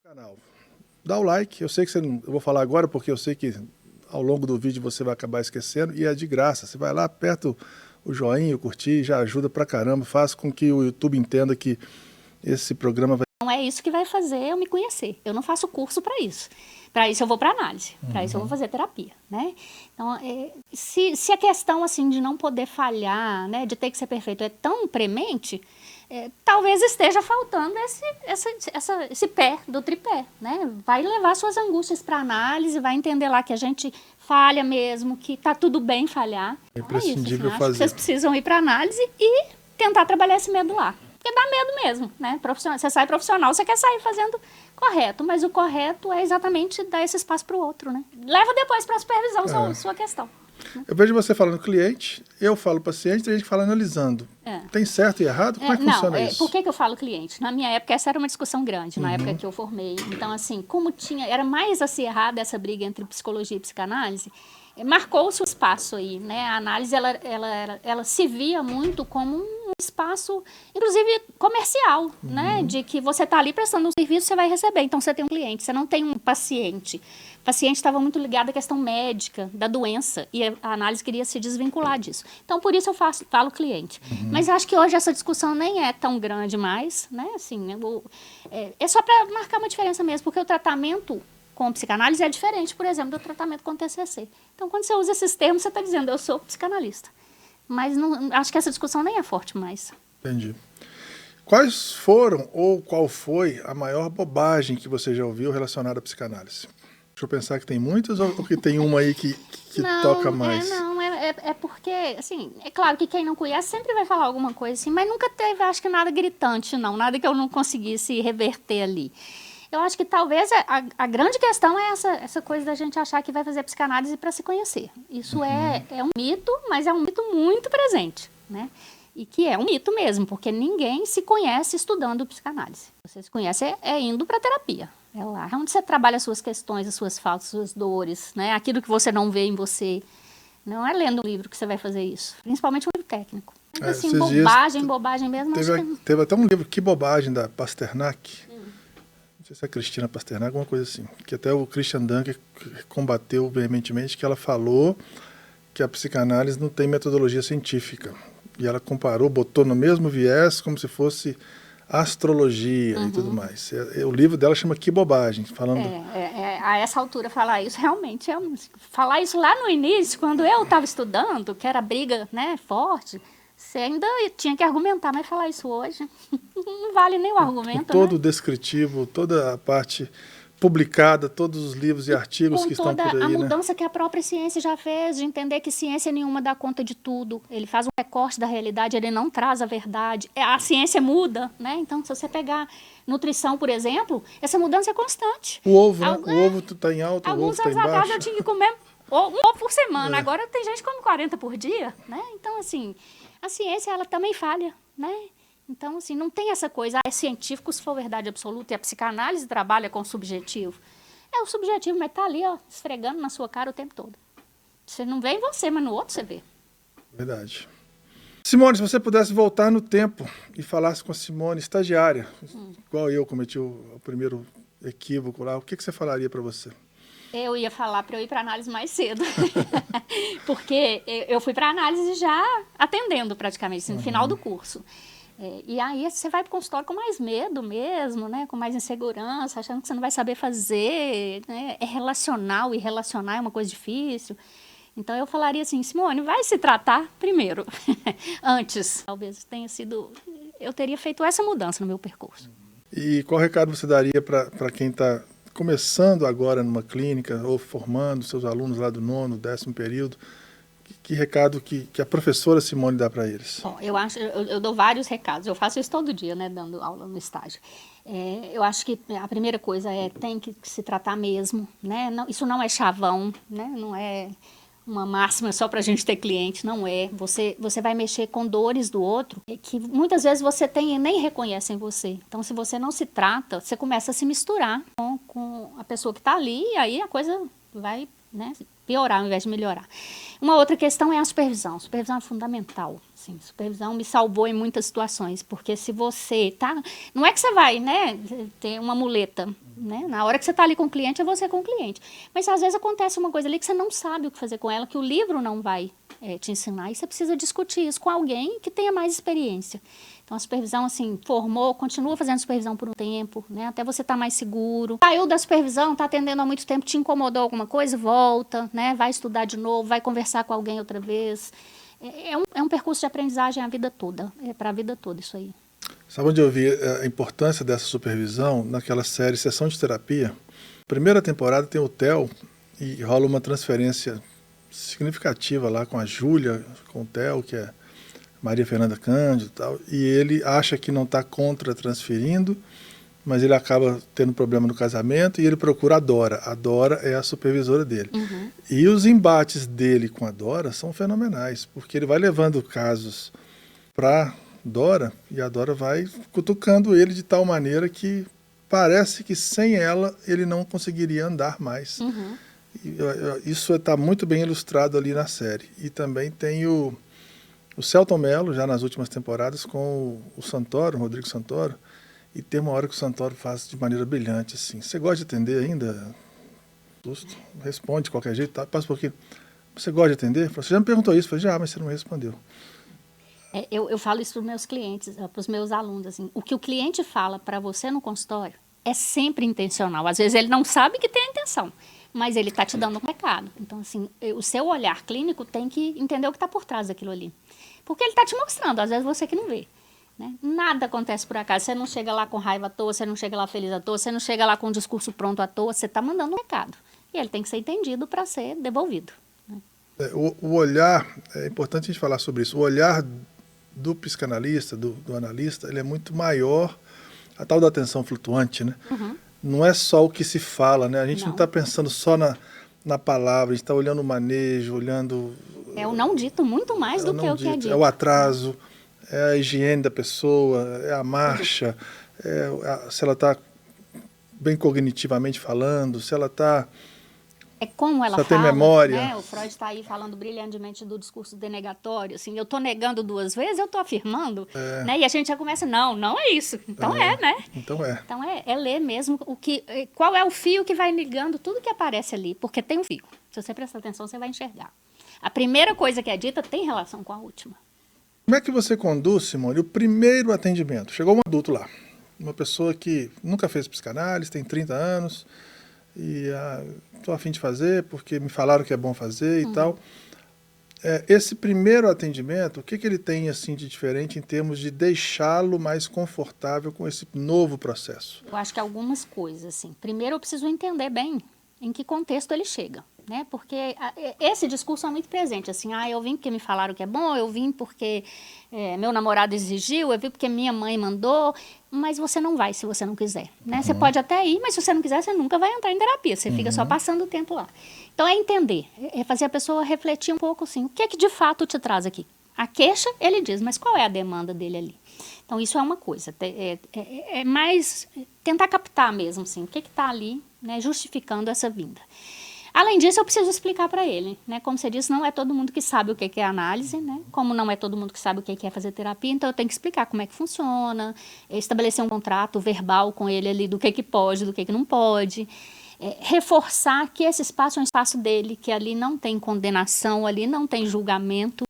Canal. Dá o like, eu sei que você não, eu vou falar agora porque eu sei que ao longo do vídeo você vai acabar esquecendo e é de graça. Você vai lá, aperta o joinha, o curtir, já ajuda pra caramba, faz com que o YouTube entenda que esse programa vai... Não é isso que vai fazer eu me conhecer. Eu não faço curso para isso. Para isso eu vou para análise. Para isso eu vou fazer terapia, né? Então, se a questão assim de não poder falhar, né, de ter que ser perfeito é tão premente, talvez esteja faltando esse pé do tripé, né? Vai levar suas angústias para análise, vai entender lá que a gente falha mesmo, que tá tudo bem falhar. É imprescindível acho fazer. que vocês precisam ir para análise e tentar trabalhar esse medo lá. Porque dá medo mesmo, né? Você sai profissional, você quer sair fazendo correto, mas o correto é exatamente dar esse espaço para o outro, né? Leva depois para a supervisão sua questão. Eu vejo você falando cliente, eu falo paciente, e a gente fala analisando. Tem certo e errado? Como é que funciona isso? Por que eu falo cliente? Na minha época, essa era uma discussão grande, na época que eu formei. Então, assim, como era mais acirrada essa briga entre psicologia e psicanálise, marcou-se o espaço aí, né? A análise, ela se via muito como um espaço, inclusive comercial, né? De que você está ali prestando um serviço, você vai receber. Então, você tem um cliente, você não tem um paciente. O paciente estava muito ligado à questão médica, da doença, e a análise queria se desvincular disso. Então, por isso eu falo cliente. Mas acho que hoje essa discussão nem é tão grande mais, né? Assim, é só para marcar uma diferença mesmo, porque o tratamento com psicanálise é diferente, por exemplo, do tratamento com TCC. Então, quando você usa esses termos, você está dizendo, eu sou psicanalista. Mas não, acho que essa discussão nem é forte mais. Entendi. Quais foram ou qual foi a maior bobagem que você já ouviu relacionada à psicanálise? Deixa eu pensar que tem muitas ou que tem uma aí que toca mais? É porque, assim, é claro que quem não conhece sempre vai falar alguma coisa assim, mas nunca teve, acho que nada gritante, não. Nada que eu não conseguisse reverter ali. Eu acho que talvez a grande questão é essa coisa da gente achar que vai fazer psicanálise para se conhecer. Isso é um mito, mas é um mito muito presente, né? E que é um mito mesmo, porque ninguém se conhece estudando psicanálise. Você se conhece indo para terapia. É lá onde você trabalha as suas questões, as suas faltas, as suas dores, né? Aquilo que você não vê em você. Não é lendo um livro que você vai fazer isso, principalmente um livro técnico. Mas, assim, bobagem mesmo. Teve até um livro, Que Bobagem, da Pasternak. Não sei se é a Cristina Pasternak, alguma coisa assim. Que até o Christian Dunker combateu veementemente, que ela falou que a psicanálise não tem metodologia científica. E ela comparou, botou no mesmo viés, como se fosse astrologia e tudo mais. O livro dela chama Que Bobagem, falando... A essa altura falar isso realmente falar isso lá no início, quando eu estava estudando, que era briga, né, forte, você ainda tinha que argumentar, mas falar isso hoje não vale nem o argumento, todo o né? descritivo, toda a parte publicada, todos os livros e artigos que estão por aí, com toda a né? mudança que a própria ciência já fez, de entender que ciência nenhuma dá conta de tudo. Ele faz um recorte da realidade, ele não traz a verdade. A ciência muda, né? Então, se você pegar nutrição, por exemplo, essa mudança é constante. O ovo, né? O ovo está em alta, o ovo está em baixo. Alguns anos atrás eu tinha que comer um ovo por semana. Agora tem gente que come 40 por dia, né? Então, assim, a ciência, ela também falha, né? Então, assim, não tem essa coisa, é científico se for verdade absoluta, e a psicanálise trabalha com o subjetivo. É o subjetivo, mas tá ali, ó, esfregando na sua cara o tempo todo. Você não vê em você, mas no outro você vê. Verdade. Simone, se você pudesse voltar no tempo e falasse com a Simone, estagiária, igual eu cometi o primeiro equívoco lá, o que você falaria para você? Eu ia falar para eu ir para análise mais cedo, porque eu fui para análise já atendendo praticamente, assim, no final do curso. E aí você vai para o consultório com mais medo mesmo, né? Com mais insegurança, achando que você não vai saber fazer, né? É relacional, e relacionar é uma coisa difícil. Então eu falaria assim, Simone, vai se tratar primeiro, antes. Talvez tenha sido, eu teria feito essa mudança no meu percurso. E qual recado você daria para quem está começando agora numa clínica ou formando seus alunos lá do 9º, 10º período? Que recado que a professora Simone dá para eles? Bom, eu dou vários recados. Eu faço isso todo dia, né, dando aula no estágio. Eu acho que a primeira coisa tem que se tratar mesmo, né? Não, isso não é chavão, né? Não é uma máxima só para a gente ter cliente, não é. Você vai mexer com dores do outro que muitas vezes você tem e nem reconhece em você. Então, se você não se trata, você começa a se misturar com a pessoa que está ali e aí a coisa vai, né, piorar ao invés de melhorar. Uma outra questão é a supervisão. Supervisão é fundamental. Assim, supervisão me salvou em muitas situações, porque se você tá... Não é que você vai, né, ter uma muleta né? Na hora que você está ali com o cliente, é você com o cliente. Mas às vezes acontece uma coisa ali que você não sabe o que fazer com ela, que o livro não vai te ensinar, e você precisa discutir isso com alguém que tenha mais experiência. Então a supervisão, assim, formou, continua fazendo supervisão por um tempo, né? Até você estar mais seguro. Saiu da supervisão, está atendendo há muito tempo, te incomodou alguma coisa, volta, né? Vai estudar de novo, vai conversar com alguém outra vez. É um percurso de aprendizagem a vida toda, é para a vida toda isso aí. Sabe onde eu vi a importância dessa supervisão? Naquela série Sessão de Terapia. Primeira temporada tem o Theo e rola uma transferência significativa lá com a Júlia, com o Theo, que é Maria Fernanda Cândido e tal, e ele acha que não está contra transferindo, mas ele acaba tendo problema no casamento e ele procura a Dora. A Dora é a supervisora dele. Uhum. E os embates dele com a Dora são fenomenais, porque ele vai levando casos para Dora e a Dora vai cutucando ele de tal maneira que parece que sem ela ele não conseguiria andar mais. Uhum. Isso está muito bem ilustrado ali na série. E também tem o Selton Mello, já nas últimas temporadas, com o Santoro, o Rodrigo Santoro, e tem uma hora que o Santoro faz de maneira brilhante, assim. Você gosta de atender ainda? Responde de qualquer jeito, tá? Passa um pouquinho. Você gosta de atender? Você já me perguntou isso. Eu falei, já, mas você não respondeu. Eu falo isso para os meus clientes, para os meus alunos, assim, o que o cliente fala para você no consultório é sempre intencional. Às vezes ele não sabe que tem a intenção, mas ele está te dando um recado. Então, assim, o seu olhar clínico tem que entender o que está por trás daquilo ali. Porque ele está te mostrando, às vezes você que não vê. Né? Nada acontece por acaso. Você não chega lá com raiva à toa, você não chega lá feliz à toa, você não chega lá com um discurso pronto à toa, você está mandando um recado. E ele tem que ser entendido para ser devolvido. Né? O olhar, é importante a gente falar sobre isso, o olhar do psicanalista, do analista, ele é muito maior, a tal da atenção flutuante, né? Uhum. Não é só o que se fala, né? A gente não está pensando só na palavra, a gente está olhando o manejo, olhando... É o não dito muito mais do que o que é dito. É o atraso, é a higiene da pessoa, é a marcha, se ela está bem cognitivamente falando, se ela está... É como ela só fala, tem memória. Né? O Freud está aí falando brilhantemente do discurso denegatório. Assim, eu estou negando 2 vezes, eu estou afirmando. Né? E a gente já começa, não é isso. Então né? Então é. Então é ler mesmo qual é o fio que vai ligando tudo que aparece ali, porque tem um fio. Se você prestar atenção, você vai enxergar. A primeira coisa que é dita tem relação com a última. Como é que você conduz, Simone, o primeiro atendimento? Chegou um adulto lá, uma pessoa que nunca fez psicanálise, tem 30 anos, e estou a fim de fazer porque me falaram que é bom fazer e tal. Esse primeiro atendimento, o que ele tem assim de diferente em termos de deixá-lo mais confortável com esse novo processo? Eu acho que algumas coisas, assim. Primeiro, eu preciso entender bem em que contexto ele chega. Né? Porque esse discurso é muito presente, assim, eu vim porque me falaram que é bom, eu vim porque meu namorado exigiu, eu vim porque minha mãe mandou, mas você não vai se você não quiser, né? Você pode até ir, mas se você não quiser, você nunca vai entrar em terapia, você fica só passando o tempo lá. Então é entender, é fazer a pessoa refletir um pouco, assim, o que é que de fato te traz aqui? A queixa, ele diz, mas qual é a demanda dele ali? Então isso é uma coisa, é mais tentar captar mesmo, assim, o que está ali, né, justificando essa vinda. Além disso, eu preciso explicar para ele, né? Como você disse, não é todo mundo que sabe o que é análise, né? Como não é todo mundo que sabe o que é fazer terapia, então eu tenho que explicar como é que funciona, estabelecer um contrato verbal com ele ali do que pode, do que não pode, reforçar que esse espaço é um espaço dele, que ali não tem condenação, ali não tem julgamento,